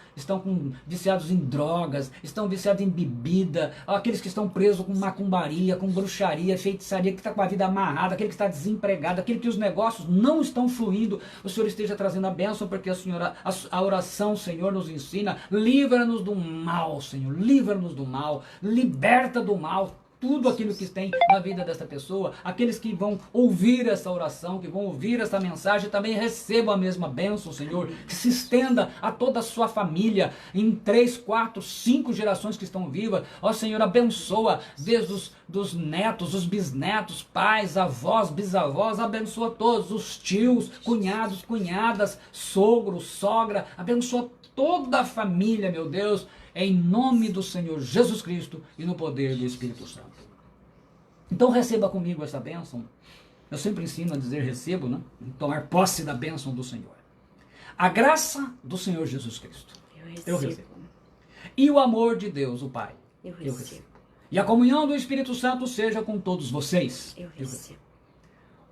em drogas, estão viciados em bebida, aqueles que estão presos com macumbaria, com bruxaria, feitiçaria, que está com a vida amarrada, aquele que está desempregado, aquele que os negócios não estão fluindo, o Senhor esteja trazendo a bênção, porque a oração, Senhor, nos ensina, livra-nos do mal, Senhor, livra-nos do mal, liberta do mal, tudo aquilo que tem na vida dessa pessoa, aqueles que vão ouvir essa oração, que vão ouvir essa mensagem, também recebam a mesma bênção, Senhor, que se estenda a toda a sua família, em 3, 4, 5 gerações que estão vivas. Ó Senhor, abençoa desde dos netos, os bisnetos, pais, avós, bisavós, abençoa todos, os tios, cunhados, cunhadas, sogro, sogra, abençoa toda a família, meu Deus, em nome do Senhor Jesus Cristo e no poder do Espírito Santo. Então receba comigo essa bênção. Eu sempre ensino a dizer recebo, né? Tomar posse da bênção do Senhor. A graça do Senhor Jesus Cristo. Eu recebo. E o amor de Deus, o Pai. Eu recebo. E a comunhão do Espírito Santo seja com todos vocês. Eu recebo.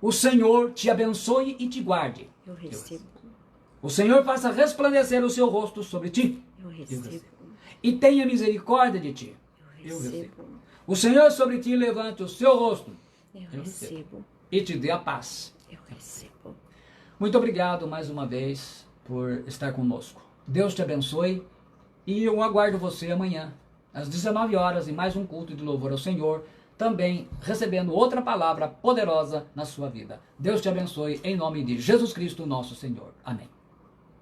O Senhor te abençoe e te guarde. Eu recebo. O Senhor faça resplandecer o seu rosto sobre ti. Eu recebo. E tenha misericórdia de ti. Eu recebo. O Senhor sobre ti levante o seu rosto. Eu recebo. E te dê a paz. Eu recebo. Muito obrigado mais uma vez por estar conosco. Deus te abençoe e eu aguardo você amanhã, às 19 horas, em mais um culto de louvor ao Senhor, também recebendo outra palavra poderosa na sua vida. Deus te abençoe em nome de Jesus Cristo, nosso Senhor. Amém.